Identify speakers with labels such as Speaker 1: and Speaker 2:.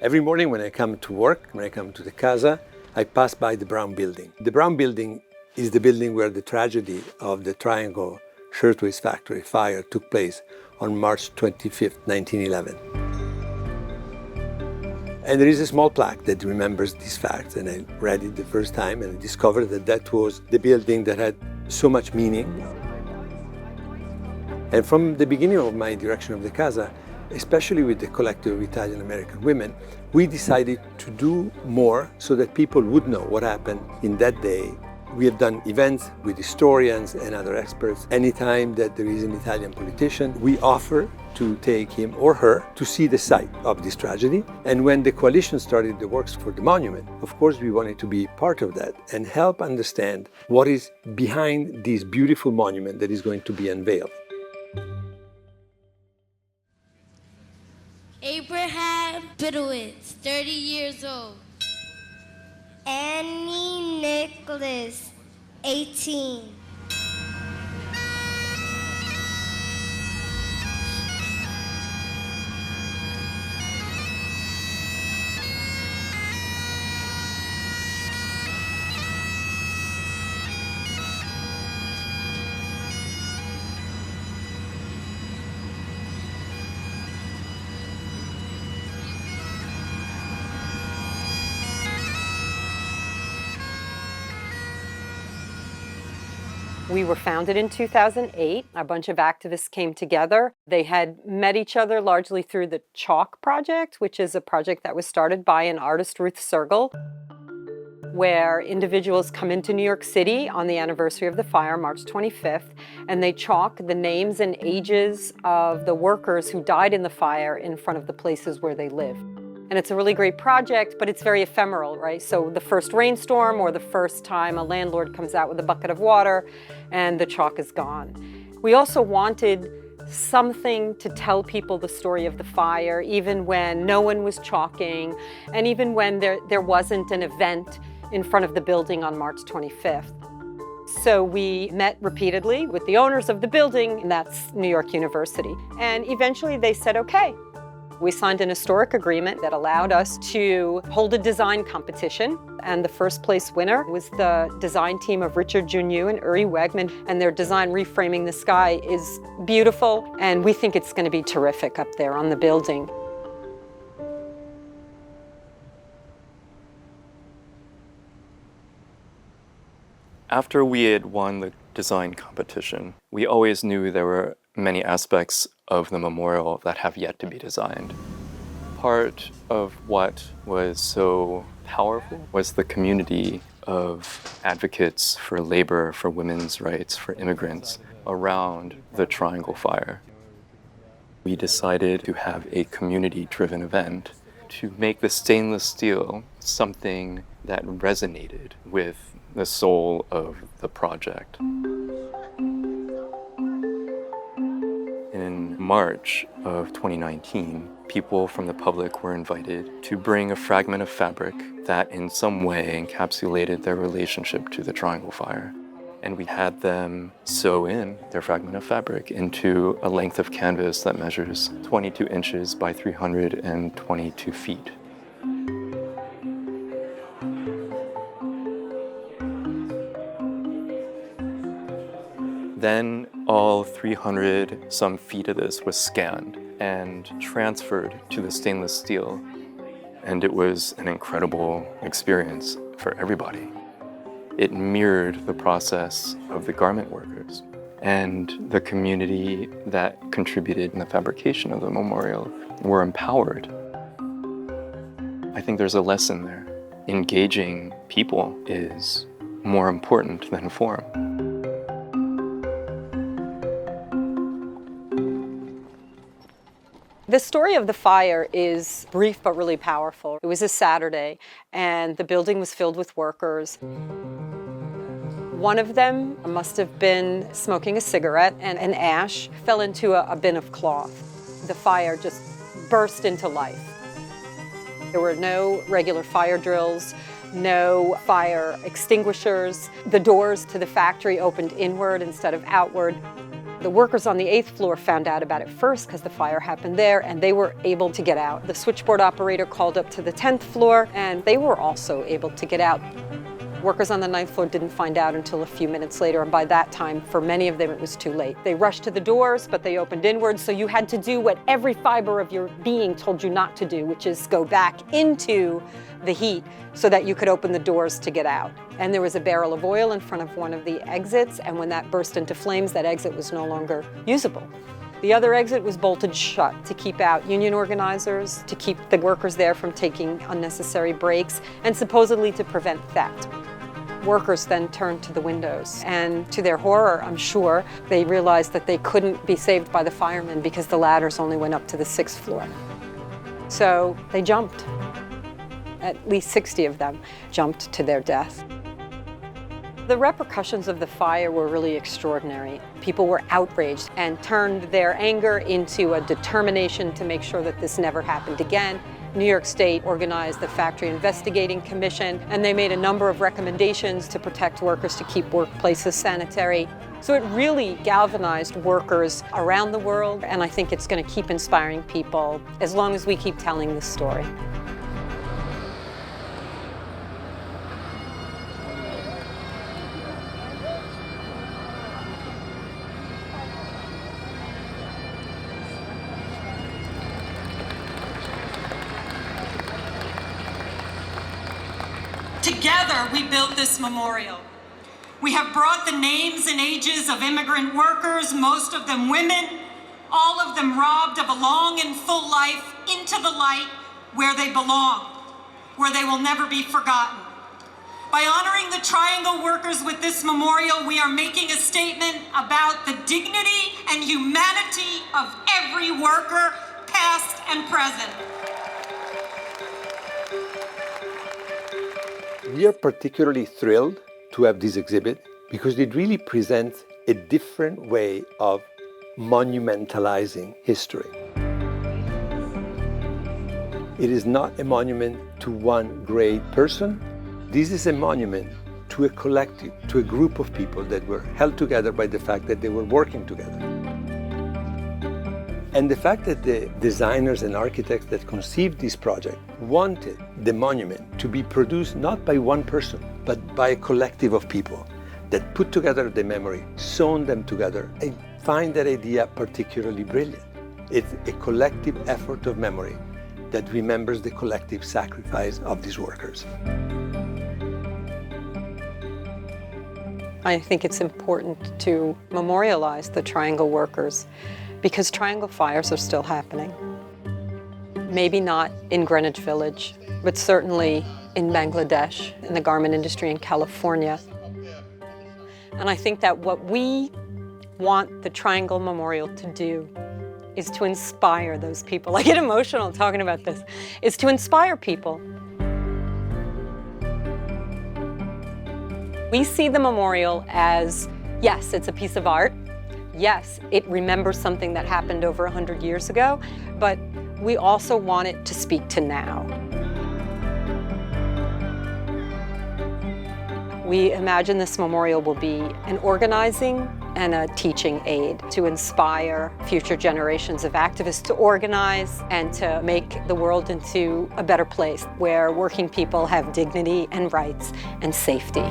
Speaker 1: Every morning when I come to work, when I come to the Casa, I pass by the brown building. The brown building is the building where the tragedy of the Triangle Shirtwaist Factory fire took place on March 25th, 1911. And there is a small plaque that remembers these facts, and I read it the first time and I discovered that that was the building that had so much meaning. And from the beginning of my direction of the Casa, especially with the collective of Italian-American women, we decided to do more so that people would know what happened in that day. We have done events with historians and other experts. Anytime that there is an Italian politician, we offer to take him or her to see the site of this tragedy. And when the coalition started the works for the monument, of course we wanted to be part of that and help understand what is behind this beautiful monument that is going to be unveiled.
Speaker 2: Abraham Bidowitz, 30 years old.
Speaker 3: Annie Nicholas, 18.
Speaker 4: We were founded in 2008. A bunch of activists came together. They had met each other largely through the Chalk Project, which is a project that was started by an artist, Ruth Sergel, where individuals come into New York City on the anniversary of the fire, March 25th, and they chalk the names and ages of the workers who died in the fire in front of the places where they live. And it's a really great project, but it's very ephemeral, right? So the first rainstorm or the first time a landlord comes out with a bucket of water and the chalk is gone. We also wanted something to tell people the story of the fire, even when no one was chalking, and even when there wasn't an event in front of the building on March 25th. So we met repeatedly with the owners of the building, and that's New York University. And eventually they said, okay. We signed an historic agreement that allowed us to hold a design competition, and the first place winner was the design team of Richard Joon and Uri Wegman, and their design Reframing the Sky is beautiful, and we think it's going to be terrific up there on the building.
Speaker 5: After we had won the design competition, we always knew there were many aspects of the memorial that have yet to be designed. Part of what was so powerful was the community of advocates for labor, for women's rights, for immigrants around the Triangle Fire. We decided to have a community-driven event to make the stainless steel something that resonated with the soul of the project. In March of 2019, people from the public were invited to bring a fragment of fabric that in some way encapsulated their relationship to the Triangle Fire. And we had them sew in their fragment of fabric into a length of canvas that measures 22 inches by 322 feet. Then all 300 some feet of this was scanned and transferred to the stainless steel. And it was an incredible experience for everybody. It mirrored the process of the garment workers and the community that contributed in the fabrication of the memorial were empowered. I think there's a lesson there. Engaging people is more important than form.
Speaker 4: The story of the fire is brief but really powerful. It was a Saturday, and the building was filled with workers. One of them must have been smoking a cigarette, and an ash fell into a bin of cloth. The fire just burst into life. There were no regular fire drills, no fire extinguishers. The doors to the factory opened inward instead of outward. The workers on the 8th floor found out about it first because the fire happened there, and they were able to get out. The switchboard operator called up to the 10th floor, and they were also able to get out. Workers on the 9th floor didn't find out until a few minutes later, and by that time, for many of them, it was too late. They rushed to the doors, but they opened inwards, so you had to do what every fiber of your being told you not to do, which is go back into the heat so that you could open the doors to get out. And there was a barrel of oil in front of one of the exits, and when that burst into flames, that exit was no longer usable. The other exit was bolted shut to keep out union organizers, to keep the workers there from taking unnecessary breaks, and supposedly to prevent theft. Workers then turned to the windows, and to their horror, I'm sure, they realized that they couldn't be saved by the firemen because the ladders only went up to the 6th floor. So they jumped. At least 60 of them jumped to their death. The repercussions of the fire were really extraordinary. People were outraged and turned their anger into a determination to make sure that this never happened again. New York State organized the Factory Investigating Commission, and they made a number of recommendations to protect workers, to keep workplaces sanitary. So it really galvanized workers around the world, and I think it's going to keep inspiring people as long as we keep telling this story.
Speaker 6: Together, we built this memorial. We have brought the names and ages of immigrant workers, most of them women, all of them robbed of a long and full life, into the light where they belong, where they will never be forgotten. By honoring the Triangle workers with this memorial, we are making a statement about the dignity and humanity of every worker, past and present.
Speaker 1: We are particularly thrilled to have this exhibit because it really presents a different way of monumentalizing history. It is not a monument to one great person. This is a monument to a collective, to a group of people that were held together by the fact that they were working together. And the fact that the designers and architects that conceived this project wanted the monument to be produced not by one person, but by a collective of people that put together the memory, sewn them together. I find that idea particularly brilliant. It's a collective effort of memory that remembers the collective sacrifice of these workers.
Speaker 4: I think it's important to memorialize the Triangle workers because Triangle fires are still happening. Maybe not in Greenwich Village, but certainly in Bangladesh, in the garment industry in California. And I think that what we want the Triangle Memorial to do is to inspire those people. I get emotional talking about this. Is to inspire people. We see the memorial as, yes, it's a piece of art. Yes, it remembers something that happened over 100 years ago, but we also want it to speak to now. We imagine this memorial will be an organizing and a teaching aid to inspire future generations of activists to organize and to make the world into a better place where working people have dignity and rights and safety.